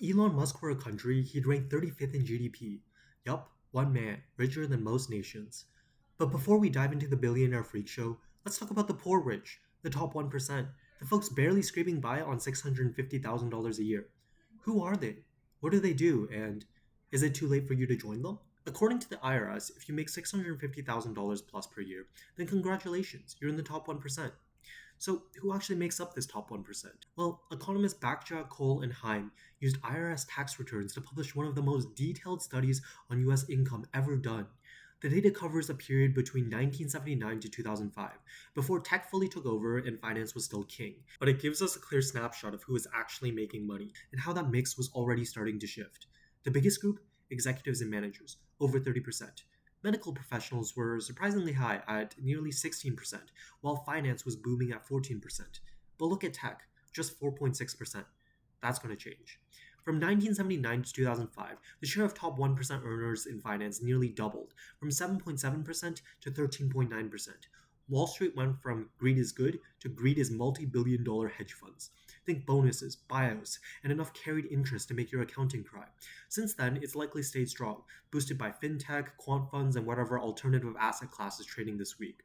If Elon Musk were a country, he'd rank 35th in GDP. Yup, one man, richer than most nations. But before we dive into the billionaire freak show, let's talk about the poor rich, the top 1%, the folks barely scraping by on $650,000 a year. Who are they? What do they do? And is it too late for you to join them? According to the IRS, if you make $650,000 plus per year, then congratulations, you're in the top 1%. So, who actually makes up this top 1%? Well, economists Backja, Cole, and Heim used IRS tax returns to publish one of the most detailed studies on US income ever done. The data covers a period between 1979 to 2005, before tech fully took over and finance was still king. But it gives us a clear snapshot of who is actually making money and how that mix was already starting to shift. The biggest group? Executives and managers, over 30%. Medical professionals were surprisingly high at nearly 16%, while finance was booming at 14%. But look at tech, just 4.6%. That's going to change. From 1979 to 2005, the share of top 1% earners in finance nearly doubled, from 7.7% to 13.9%. Wall Street went from greed is good to greed is multi-billion-dollar hedge funds. Think bonuses, buyouts, and enough carried interest to make your accounting cry. Since then, it's likely stayed strong, boosted by fintech, quant funds, and whatever alternative asset class is trading this week.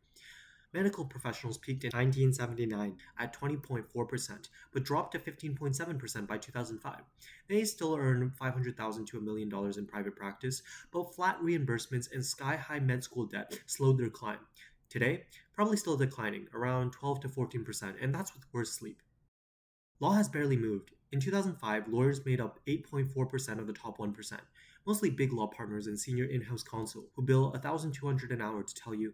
Medical professionals peaked in 1979 at 20.4%, but dropped to 15.7% by 2005. They still earn $500,000 to $1 million in private practice, but flat reimbursements and sky-high med school debt slowed their climb. Today, probably still declining, around 12 to 14%, and that's with worse sleep. Law has barely moved. In 2005, lawyers made up 8.4% of the top 1%, mostly big law partners and senior in-house counsel who bill 1,200 an hour to tell you,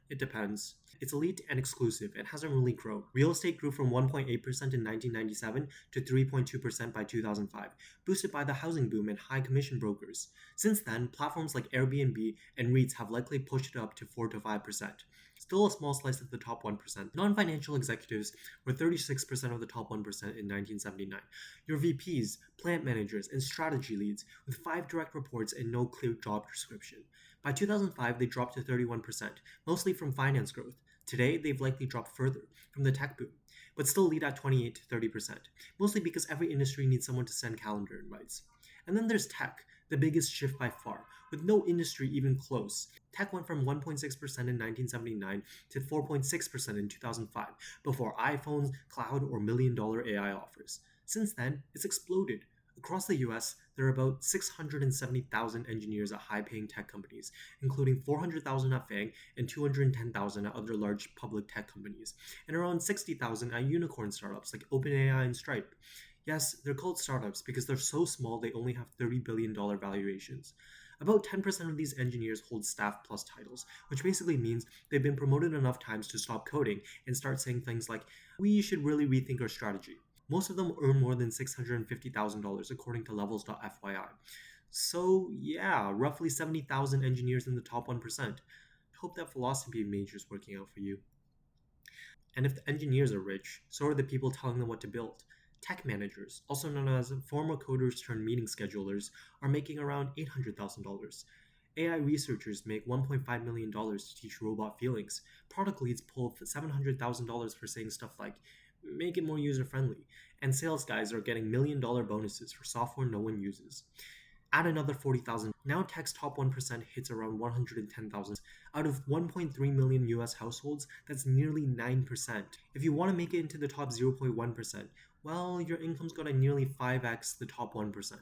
it depends. It's elite and exclusive and hasn't really grown. Real estate grew from 1.8% in 1997 to 3.2% by 2005, boosted by the housing boom and high commission brokers. Since then, platforms like Airbnb and REITs have likely pushed it up to 4 to 5%. Still a small slice of the top 1%. Non-financial executives were 36% of the top 1% in 1979. Your VPs, plant managers, and strategy leads with 5 direct reports and no clear job description. By 2005, they dropped to 31%, mostly from finance growth. Today, they've likely dropped further from the tech boom, but still lead at 28 to 30%, mostly because every industry needs someone to send calendar invites. And then there's tech, the biggest shift by far, with no industry even close. Tech went from 1.6% in 1979 to 4.6% in 2005, before iPhones, cloud, or $1 million AI offers. Since then, it's exploded. Across the US, there are about 670,000 engineers at high paying tech companies, including 400,000 at FANG and 210,000 at other large public tech companies, and around 60,000 at unicorn startups like OpenAI and Stripe. Yes, they're called startups because they're so small they only have $30 billion valuations. About 10% of these engineers hold staff plus titles, which basically means they've been promoted enough times to stop coding and start saying things like, we should really rethink our strategy. Most of them earn more than $650,000 according to levels.fyi. So, yeah, roughly 70,000 engineers in the top 1%. Hope that philosophy major is working out for you. And if the engineers are rich, so are the people telling them what to build. Tech managers, also known as former coders turned meeting schedulers, are making around $800,000. AI researchers make $1.5 million to teach robot feelings. Product leads pull $700,000 for saying stuff like, make it more user friendly. And sales guys are getting $1 million bonuses for software no one uses. Add another 40,000. Now tech's top 1% hits around 110,000. Out of 1.3 million US households, that's nearly 9%. If you want to make it into the top 0.1%, well, your income's got to nearly 5x the top 1%,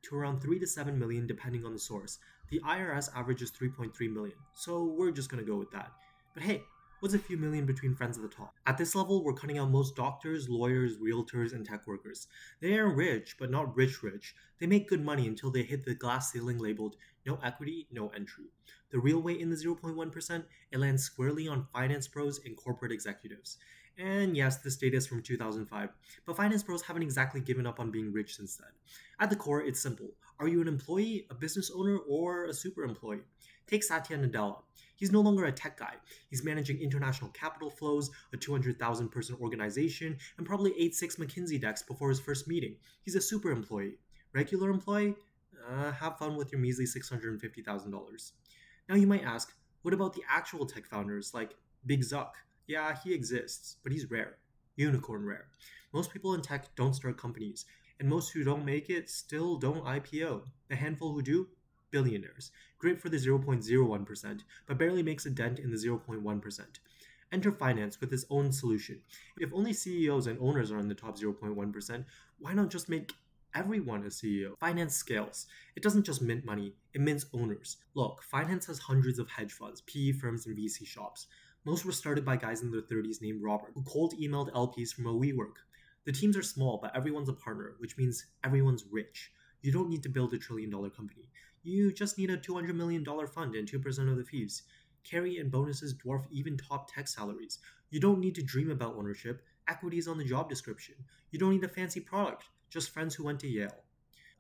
to around 3 to 7 million depending on the source. The IRS averages 3.3 million, so we're just going to go with that. But hey, what's a few million between friends at the top? At this level, we're cutting out most doctors, lawyers, realtors, and tech workers. They are rich, but not rich. They make good money until they hit the glass ceiling labeled no equity, no entry. The real weight in the 0.1%, it lands squarely on finance pros and corporate executives. And yes, this data is from 2005, but finance pros haven't exactly given up on being rich since then. At the core, it's simple. Are you an employee, a business owner, or a super employee? Take Satya Nadella. He's no longer a tech guy. He's managing international capital flows, a 200,000 person organization, and probably ate 6 McKinsey decks before his first meeting. He's a super employee. Regular employee? Have fun with your measly $650,000. Now you might ask, what about the actual tech founders like Big Zuck? Yeah, he exists, but he's rare. Unicorn rare. Most people in tech don't start companies, And most who don't make it still don't IPO. The handful who do, billionaires. Great for the 0.01%, but barely makes a dent in the 0.1%. Enter finance with its own solution. If only CEOs and owners are in the top 0.1%, why not just make everyone a CEO? Finance scales. It doesn't just mint money, it mints owners. Look, finance has hundreds of hedge funds, PE firms, and VC shops. Most were started by guys in their 30s named Robert, who cold emailed LPs from a WeWork. The teams are small, but everyone's a partner, which means everyone's rich. You don't need to build $1 trillion company. You just need a $200 million fund and 2% of the fees. Carry and bonuses dwarf even top tech salaries. You don't need to dream about ownership. Equity is on the job description. You don't need a fancy product, just friends who went to Yale.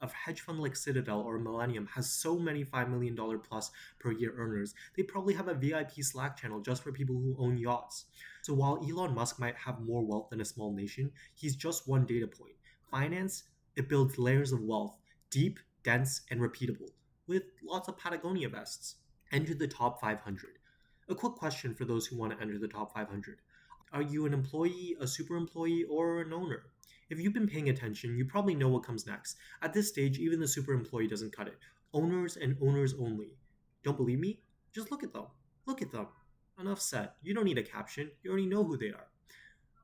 A hedge fund like Citadel or Millennium has so many $5 million plus per year earners, they probably have a VIP Slack channel just for people who own yachts. So while Elon Musk might have more wealth than a small nation, he's just one data point. Finance, it builds layers of wealth, deep, dense, and repeatable, with lots of Patagonia vests. Enter the top 500. A quick question for those who want to enter the top 500. Are you an employee, a super employee, or an owner? If you've been paying attention, you probably know what comes next. At this stage, even the super employee doesn't cut it. Owners and owners only. Don't believe me? Just look at them. Look at them. Enough said. You don't need a caption. You already know who they are.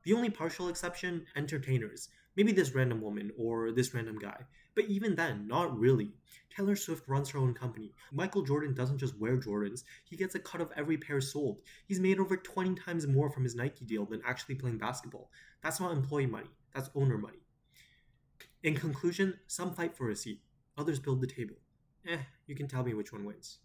The only partial exception, entertainers. Maybe this random woman or this random guy. But even then, not really. Taylor Swift runs her own company. Michael Jordan doesn't just wear Jordans, he gets a cut of every pair sold. He's made over 20 times more from his Nike deal than actually playing basketball. That's not employee money, that's owner money. In conclusion, some fight for a seat, others build the table. You can tell me which one wins.